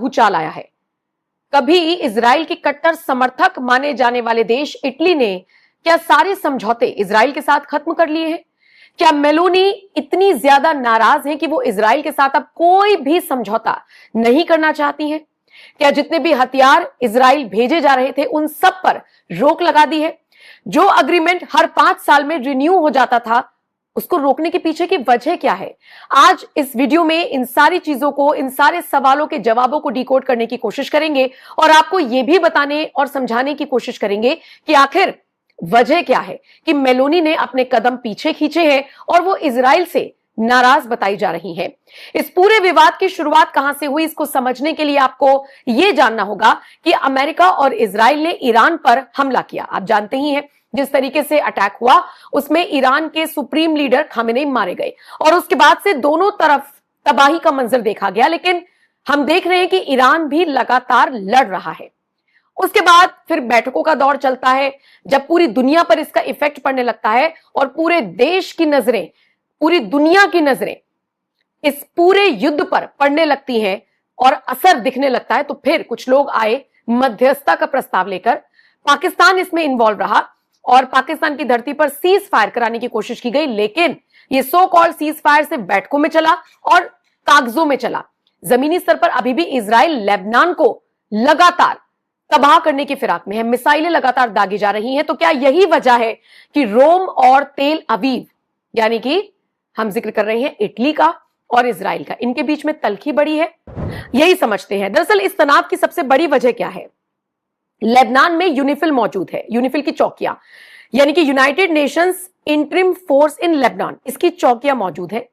भूचाल आया है। कभी इजराइल के कट्टर समर्थक माने जाने वाले देश इटली ने क्या सारे समझौते इजराइल के साथ खत्म कर लिए हैं? क्या मेलोनी इतनी ज्यादा नाराज हैं कि वो इजराइल के साथ अब कोई भी समझौता नहीं करना चाहती हैं? क्या जितने भी हथियार इजराइल भेजे जा रहे थे उन सब पर रोक लगा दी है? जो अग्रीमेंट हर 5 साल में रिन्यू हो जाता था, उसको रोकने के पीछे की वजह क्या है? आज इस वीडियो में इन सारी चीजों को, इन सारे सवालों के जवाबों को डिकोड करने की कोशिश करेंगे और आपको यह भी बताने और समझाने की कोशिश करेंगे कि आखिर वजह क्या है कि मेलोनी ने अपने कदम पीछे खींचे हैं और वो इजराइल से नाराज बताई जा रही है। इस पूरे विवाद की शुरुआत कहां से हुई, इसको समझने के लिए आपको यह जानना होगा कि अमेरिका और इजराइल ने ईरान पर हमला किया। आप जानते ही हैं जिस तरीके से अटैक हुआ उसमें ईरान के सुप्रीम लीडर खामेनेई मारे गए और उसके बाद से दोनों तरफ तबाही का मंजर देखा गया। लेकिन हम देख रहे हैं कि ईरान भी लगातार लड़ रहा है। उसके बाद फिर बैठकों का दौर चलता है, जब पूरी दुनिया पर इसका इफेक्ट पड़ने लगता है और पूरे देश की नजरें, पूरी दुनिया की नजरें इस पूरे युद्ध पर पड़ने लगती हैं और असर दिखने लगता है, तो फिर कुछ लोग आए मध्यस्थता का प्रस्ताव लेकर। पाकिस्तान इसमें इन्वॉल्व रहा और पाकिस्तान की धरती पर सीज फायर कराने की कोशिश की गई, लेकिन ये सो कॉल्ड सीज फायर सिर्फ बैठकों में चला और कागजों में चला। जमीनी स्तर पर अभी भी इजराइल लेबनान को लगातार तबाह करने की फिराक में है, मिसाइलें लगातार दागी जा रही हैं। तो क्या यही वजह है कि रोम और तेल अवीव, यानी कि हम जिक्र कर रहे हैं इटली का और इजराइल का, इनके बीच में तल्खी बढ़ी है? यही समझते हैं। दरअसल इस तनाव की सबसे बड़ी वजह क्या है? लेबनान में यूनिफिल मौजूद है, यूनिफिल की चौकियां, यानी कि United Nations interim force in Lebanon, इसकी चौकियां मौजूद है।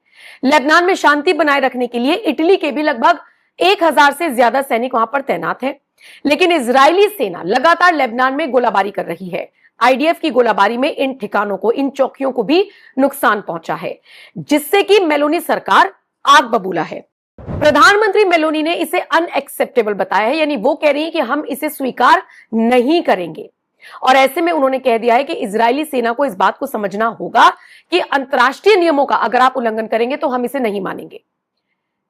लेबनान में शांति बनाए रखने के लिए इटली के भी लगभग 1000 से ज्यादा सैनिक वहां पर तैनात हैं। लेकिन इजरायली सेना लगातार लेबनान में गोलाबारी कर रही है। आईडीएफ की गोलाबारी में इन ठिकानों को, इन चौकियों को भी नुकसान पहुंचा है, जिससे कि मेलोनी सरकार आग बबूला है। प्रधानमंत्री मेलोनी ने इसे अनएक्सेप्टेबल बताया है, यानी वो कह रही है कि हम इसे स्वीकार नहीं करेंगे। और ऐसे में उन्होंने कह दिया है कि इजरायली सेना को इस बात को समझना होगा कि अंतर्राष्ट्रीय नियमों का अगर आप उल्लंघन करेंगे तो हम इसे नहीं मानेंगे।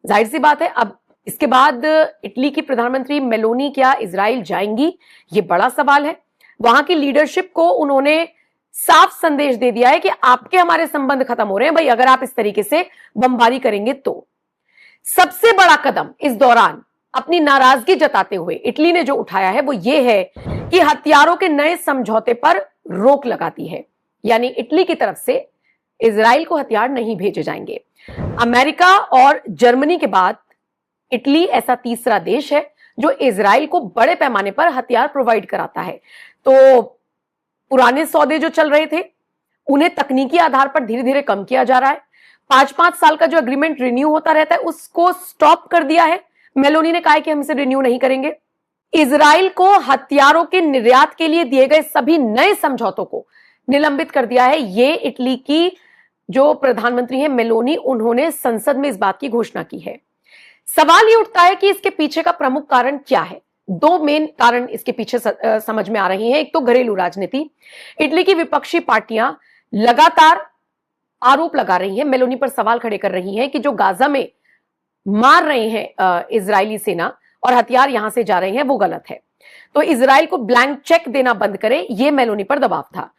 जाहिर सी बात है, अब इसके बाद इटली की प्रधानमंत्री मेलोनी क्या इजराइल जाएंगी, ये बड़ा सवाल है। वहां की लीडरशिप को उन्होंने साफ संदेश दे दिया है कि आपके हमारे संबंध खत्म हो रहे हैं भाई, अगर आप इस तरीके से बमबारी करेंगे तो। सबसे बड़ा कदम इस दौरान अपनी नाराजगी जताते हुए इटली ने जो उठाया है वो ये है कि हथियारों के नए समझौते पर रोक लगाती है, यानी इटली की तरफ से इजराइल को हथियार नहीं भेजे जाएंगे। अमेरिका और जर्मनी के बाद इटली ऐसा तीसरा देश है जो इजराइल को बड़े पैमाने पर हथियार प्रोवाइड कराता है। तो पुराने सौदे जो चल रहे थे उन्हें तकनीकी आधार पर धीरे धीरे कम किया जा रहा है। 5-5 साल का जो एग्रीमेंट रिन्यू होता रहता है उसको स्टॉप कर दिया है। मेलोनी ने कहा है कि हम इसे रिन्यू नहीं करेंगे। इजराइल को हथियारों के निर्यात के लिए दिए गए सभी नए समझौतों को निलंबित कर दिया है। ये इटली की जो प्रधानमंत्री है मेलोनी, उन्होंने संसद में इस बात की घोषणा की है। सवाल ये उठता है कि इसके पीछे का प्रमुख कारण क्या है? 2 मेन कारण इसके पीछे समझ में आ रही हैं। एक तो घरेलू राजनीति। इटली की विपक्षी पार्टियां लगातार आरोप लगा रही हैं, मेलोनी पर सवाल खड़े कर रही हैं कि जो गाजा में मार रहे हैं इजरायली सेना और हथियार यहां से जा रहे हैं वो गलत है, तो इजराइल को ब्लैंक चेक देना बंद करें, यह मेलोनी पर दबाव था।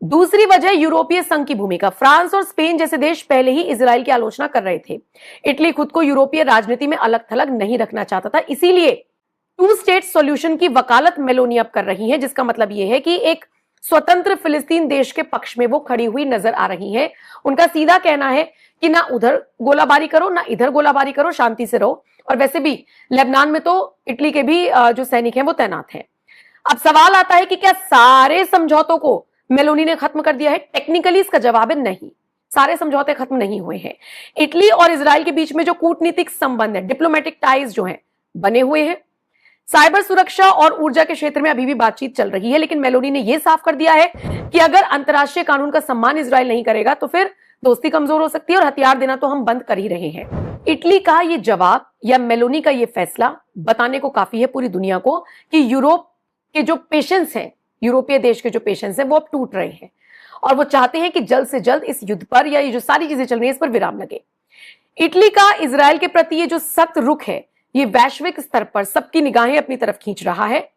दूसरी वजह यूरोपीय संघ की भूमिका। फ्रांस और स्पेन जैसे देश पहले ही इजराइल की आलोचना कर रहे थे। इटली खुद को यूरोपीय राजनीति में अलग थलग नहीं रखना चाहता था, इसीलिए 2 स्टेट सॉल्यूशन की वकालत मेलोनी अब कर रही है, जिसका मतलब यह है कि एक स्वतंत्र फिलिस्तीन देश के पक्ष में वो खड़ी हुई नजर आ रही है। उनका सीधा कहना है कि ना उधर गोलाबारी करो ना इधर गोलाबारी करो, शांति से रहो। और वैसे भी लेबनान में तो इटली के भी जो सैनिक हैं वो तैनात हैं। अब सवाल आता है कि क्या सारे समझौतों को मेलोनी ने खत्म कर दिया है? टेक्निकली इसका जवाब है नहीं, सारे समझौते खत्म नहीं हुए हैं। इटली और इजराइल के बीच में जो कूटनीतिक संबंध है, डिप्लोमेटिक टाइज जो हैं, बने हुए हैं। साइबर सुरक्षा और ऊर्जा के क्षेत्र में अभी भी बातचीत चल रही है, लेकिन मेलोनी ने यह साफ कर दिया है कि अगर अंतर्राष्ट्रीय कानून का सम्मान इजराइल नहीं करेगा तो फिर दोस्ती कमजोर हो सकती है और हथियार देना तो हम बंद कर ही रहे हैं। इटली का यह जवाब या मेलोनी का यह फैसला बताने को काफी है पूरी दुनिया को कि यूरोप के जो पेशेंस हैं, यूरोपीय देश के जो पेशेंस हैं, वो अब टूट रहे हैं और वो चाहते हैं कि जल्द से जल्द इस युद्ध पर या ये जो सारी चीजें चल रही है इस पर विराम लगे। इटली का इजराइल के प्रति ये जो सख्त रुख है, ये वैश्विक स्तर पर सबकी निगाहें अपनी तरफ खींच रहा है।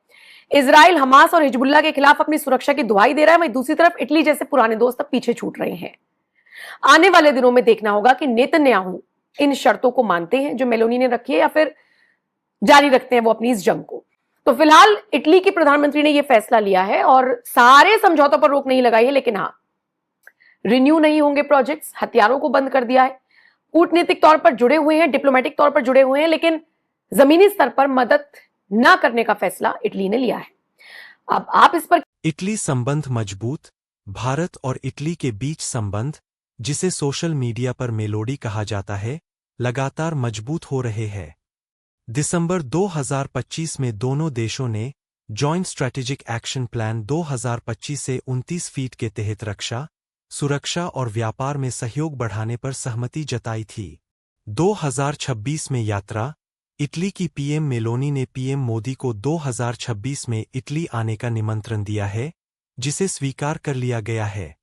इजराइल हमास और हिजबुल्लाह के खिलाफ अपनी सुरक्षा की दुहाई दे रहा है, वहीं दूसरी तरफ इटली जैसे पुराने दोस्त अब पीछे छूट रहे हैं। आने वाले दिनों में देखना होगा कि नेतन्याहू इन शर्तों को मानते हैं जो मेलोनी ने रखी है या फिर जारी रखते हैं वो अपनी इस जंग को। तो फिलहाल इटली के प्रधानमंत्री ने यह फैसला लिया है और सारे समझौतों पर रोक नहीं लगाई है, लेकिन हां, रिन्यू नहीं होंगे प्रोजेक्ट्स, हथियारों को बंद कर दिया है, कूटनीतिक तौर पर जुड़े हुए हैं, डिप्लोमेटिक तौर पर जुड़े हुए हैं, लेकिन जमीनी स्तर पर मदद ना करने का फैसला इटली ने लिया है। अब आप इस पर इटली संबंध मजबूत। भारत और इटली के बीच संबंध, जिसे सोशल मीडिया पर मेलोडी कहा जाता है, लगातार मजबूत हो रहे हैं। दिसंबर 2025 में दोनों देशों ने जॉइंट स्ट्रैटेजिक एक्शन प्लान 2025 से 29 फीट के तहत रक्षा, सुरक्षा और व्यापार में सहयोग बढ़ाने पर सहमति जताई थी। 2026 में यात्रा। इटली की पीएम मेलोनी ने पीएम मोदी को 2026 में इटली आने का निमंत्रण दिया है, जिसे स्वीकार कर लिया गया है।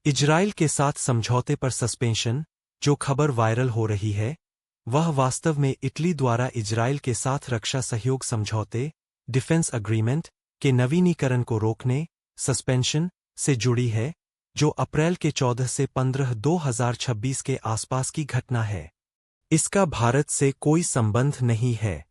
इजराइल के साथ समझौते पर सस्पेंशन, जो खबर वायरल हो रही है, वह वास्तव में इटली द्वारा इजराइल के साथ रक्षा सहयोग समझौते डिफेंस एग्रीमेंट के नवीनीकरण को रोकने सस्पेंशन से जुड़ी है, जो अप्रैल के 14 से 15 2026 के आसपास की घटना है। इसका भारत से कोई संबंध नहीं है।